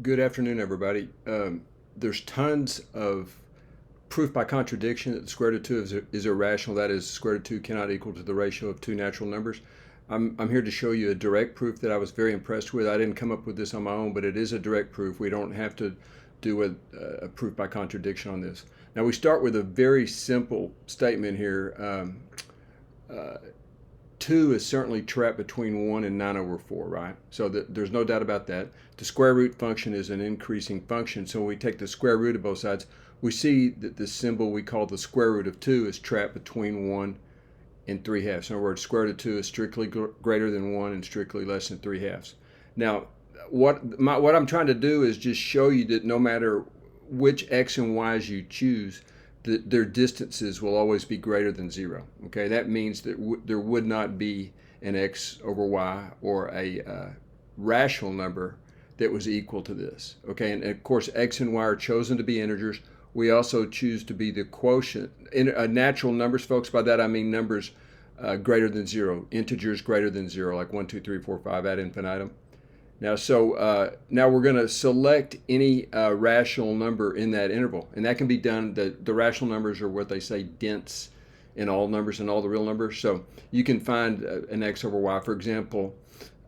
Good afternoon, everybody. There's tons of proof by contradiction that the square root of 2 is irrational. That is, square root of 2 cannot equal to the ratio of two natural numbers. I'm here to show you a direct proof that I was very impressed with. I didn't come up with this on my own, but it is a direct proof. We don't have to do a proof by contradiction on this. Now, we start with a very simple statement here. 2 is certainly trapped between 1 and 9 over 4, right? So there's no doubt about that. The square root function is an increasing function, so when we take the square root of both sides, we see that the symbol we call the square root of 2 is trapped between 1 and 3/2. In other words, square root of 2 is strictly greater than 1 and strictly less than 3/2. Now, what I'm trying to do is just show you that no matter which x and y's you choose, their distances will always be greater than 0. Okay, that means that there would not be an x over y or a rational number that was equal to this. Okay, and of course x and y are chosen to be integers. We also choose to be the quotient in natural numbers, folks. By that I mean numbers greater than 0, integers greater than 0, like 1, 2, 3, 4, 5 ad infinitum. Now, now we're going to select any rational number in that interval, and that can be done. The rational numbers are what they say dense in all numbers and all the real numbers. So you can find an x over y. For example,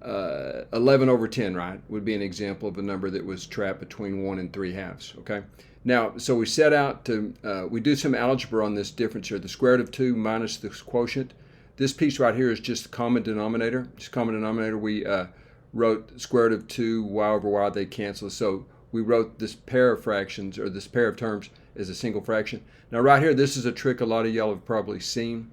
11 over 10, right, would be an example of a number that was trapped between 1 and 3/2. Okay. Now, so we set out to we do some algebra on this difference here. The square root of 2 minus the quotient. This piece right here is just the common denominator. Just common denominator. We wrote square root of 2, y over y, they cancel. So we wrote this pair of fractions, or this pair of terms, as a single fraction. Now right here, this is a trick a lot of y'all have probably seen.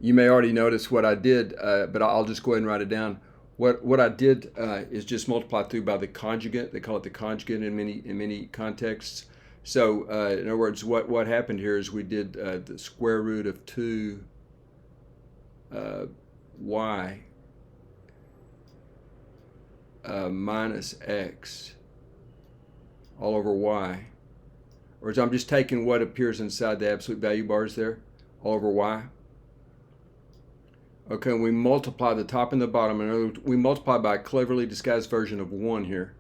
You may already notice what I did, but I'll just go ahead and write it down. What I did is just multiply through by the conjugate. They call it the conjugate in many contexts. So in other words, what happened here is we did the square root of 2 y minus x all over y, or I'm just taking what appears inside the absolute value bars there, all over y. Okay, and we multiply the top and the bottom. In other words, we multiply by a cleverly disguised version of 1 here.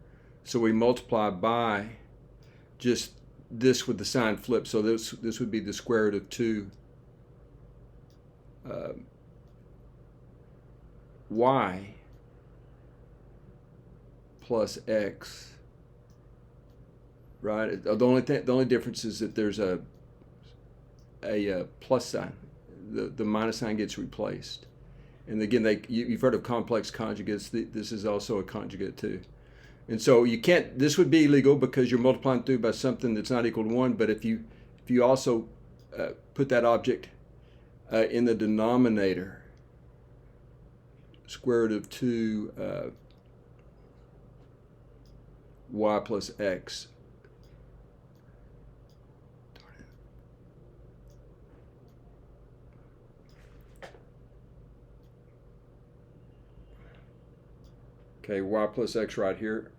So we multiply by just this with the sign flipped. So this would be the square root of 2 y plus x, right? The only difference is that there's a plus sign. The minus sign gets replaced. And again, you've heard of complex conjugates. This is also a conjugate too. And so you can't. This would be illegal because you're multiplying through by something that's not equal to 1. But if you also put that object in the denominator, square root of 2 y plus x. Okay, y plus x right here.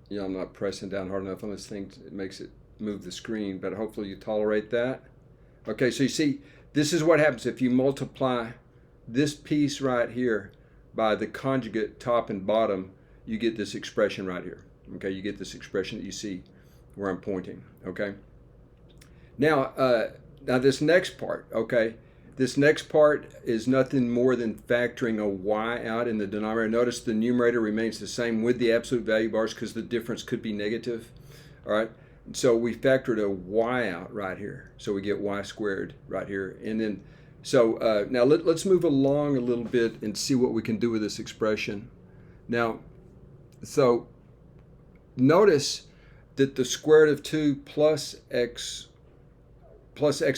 Yeah, I'm not pressing down hard enough on this thing. It makes it move the screen, but hopefully you tolerate that. Okay, so you see, this is what happens if you multiply this piece right here by the conjugate top and bottom. You get this expression right here. Okay, you get this expression that you see where I'm pointing. Okay. Now this next part. Okay, this next part is nothing more than factoring a y out in the denominator. Notice the numerator remains the same with the absolute value bars because the difference could be negative. All right. So we factored a y out right here. So we get y squared right here, and then so now let's move along a little bit and see what we can do with this expression. Now. So notice that the square root of 2 plus x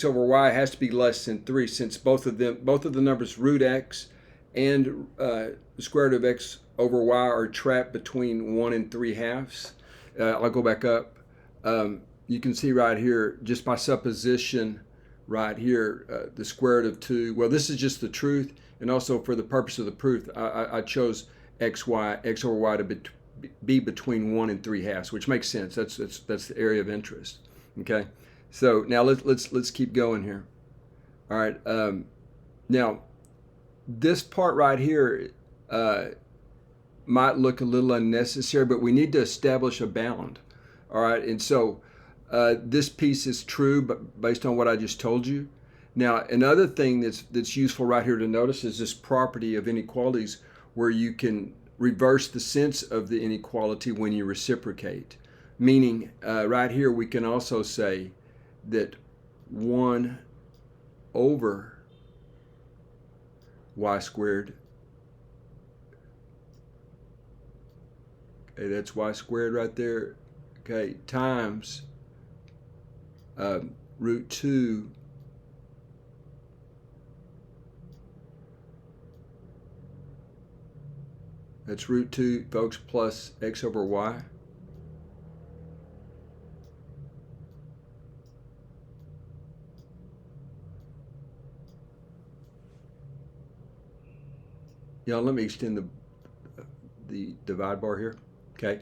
over y has to be less than 3, since both of the numbers root x and the square root of x over y are trapped between 1 and 3/2. I'll go back up. You can see right here, just by supposition, right here, the square root of 2. Well, this is just the truth, and also for the purpose of the proof, I chose x over y to be between 1 and 3/2, which makes sense. That's the area of interest. Okay, so now let's keep going here. All right. Now this part right here might look a little unnecessary, but we need to establish a bound. All right, and so this piece is true, but based on what I just told you. Now, another thing that's useful right here to notice is this property of inequalities, where you can reverse the sense of the inequality when you reciprocate. Meaning, right here we can also say that 1 over y squared, okay, that's y squared right there, okay, times root 2 that's root 2, folks, plus x over y. Yeah, let me extend the divide bar here. Okay.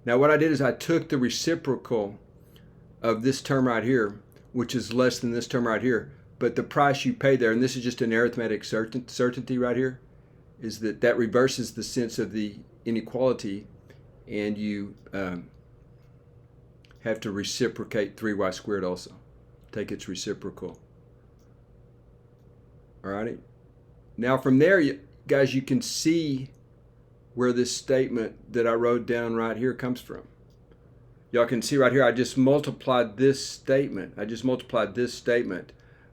Now what I did is I took the reciprocal of this term right here, which is less than this term right here, but the price you pay there, and this is just an arithmetic certainty right here, is that reverses the sense of the inequality, and you have to reciprocate 3y squared also. Take its reciprocal. All righty. Now from there, guys, you can see where this statement that I wrote down right here comes from. Y'all can see right here, I just multiplied this statement.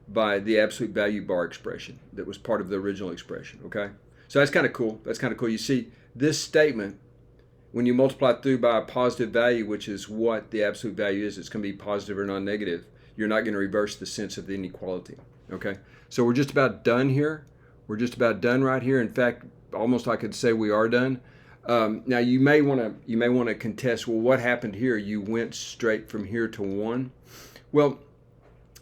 By the absolute value bar expression that was part of the original expression, okay? So that's kind of cool. You see, this statement, when you multiply through by a positive value, which is what the absolute value is, it's going to be positive or non-negative. You're not going to reverse the sense of the inequality, okay? So we're just about done here. We're just about done right here. In fact, almost I could say we are done. Now you may want to contest, well, what happened here? You went straight from here to 1. Well,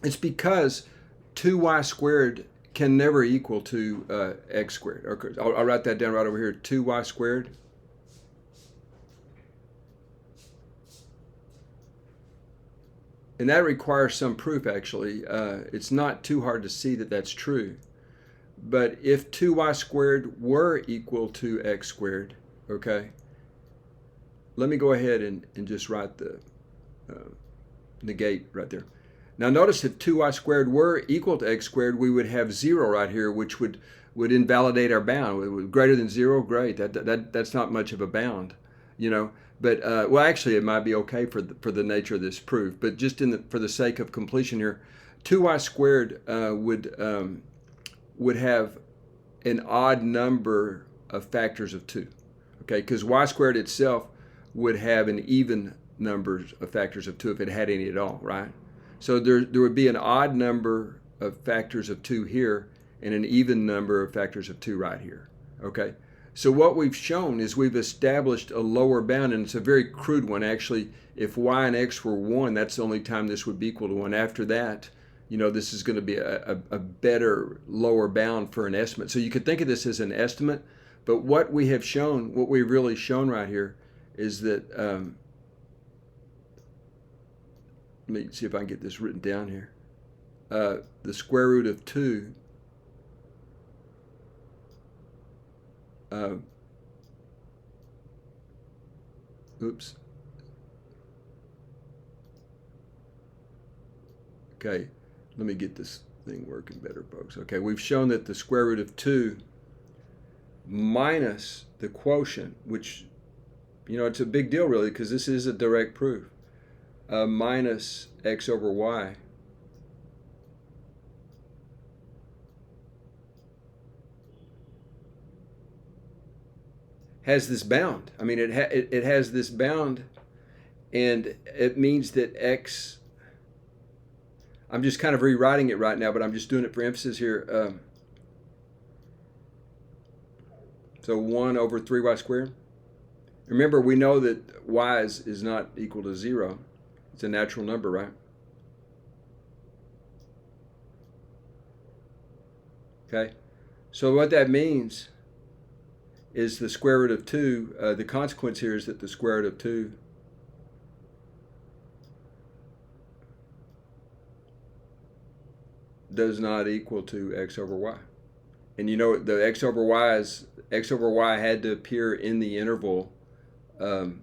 it's because 2y squared can never equal to x squared. Okay, I'll write that down right over here. 2y squared. And that requires some proof, actually. It's not too hard to see that that's true. But if 2y squared were equal to x squared, okay, let me go ahead and just write the negate right there. Now notice if 2y squared were equal to x squared, we would have 0 right here, which would invalidate our bound. Greater than 0, great. That's not much of a bound, you know. But well, actually, it might be okay for the nature of this proof. But just for the sake of completion here, 2y squared would have an odd number of factors of 2, okay? Because y squared itself would have an even number of factors of 2 if it had any at all, right? So there would be an odd number of factors of 2 here and an even number of factors of 2 right here, okay? So what we've shown is we've established a lower bound, and it's a very crude one. Actually, if y and x were 1, that's the only time this would be equal to 1. After that, you know, this is going to be a better lower bound for an estimate. So you could think of this as an estimate, but what we've really shown right here is that, let me see if I can get this written down here. The square root of 2 oops. Okay, let me get this thing working better, folks. Okay, we've shown that the square root of 2 minus the quotient, which, you know, it's a big deal really because this is a direct proof, minus x over y has this bound. I mean, it has this bound, and it means that x, I'm just kind of rewriting it right now, but I'm just doing it for emphasis here. So 1 over 3y squared. Remember, we know that y is not equal to 0. It's a natural number, right? Okay. So what that means is the square root of 2, the consequence here is that the square root of 2 does not equal to x over y. And you know the x over y had to appear in the interval. Um,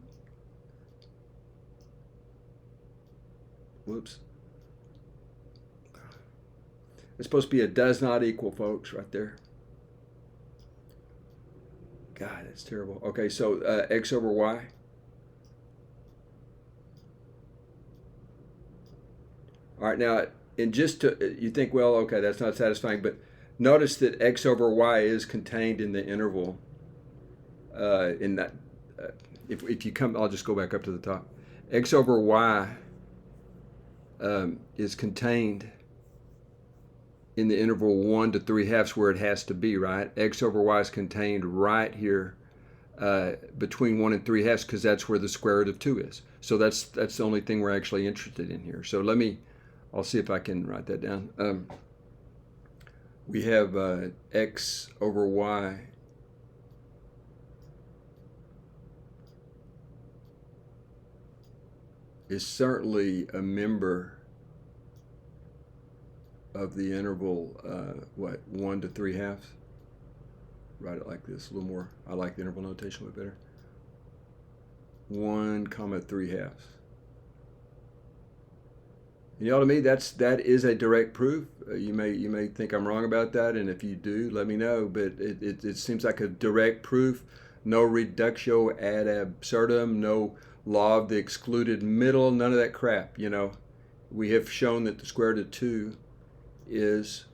whoops. It's supposed to be a does not equal, folks, right there. God, that's terrible. Okay, so x over y. All right, now, and just to, you think, well, okay, that's not satisfying, but notice that x over y is contained in the interval. In that, if you come, I'll just go back up to the top. X over y is contained in the interval 1 to 3/2 where it has to be, right? X over y is contained right here between 1 and 3/2 because that's where the square root of 2 is. So that's the only thing we're actually interested in here. So I'll see if I can write that down. We have x over y is certainly a member of the interval, 1 to 3/2. Write it like this, a little more. I like the interval notation a bit better. 1 comma 3/2. You know, to me, that is a direct proof. You may think I'm wrong about that, and if you do, let me know. But it seems like a direct proof. No reductio ad absurdum, no law of the excluded middle, none of that crap. You know, we have shown that the square root of 2 is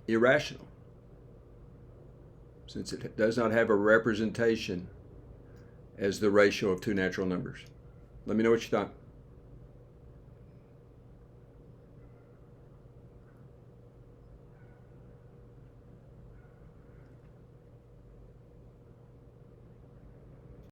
irrational, since it does not have a representation as the ratio of two natural numbers. Let me know what you thought.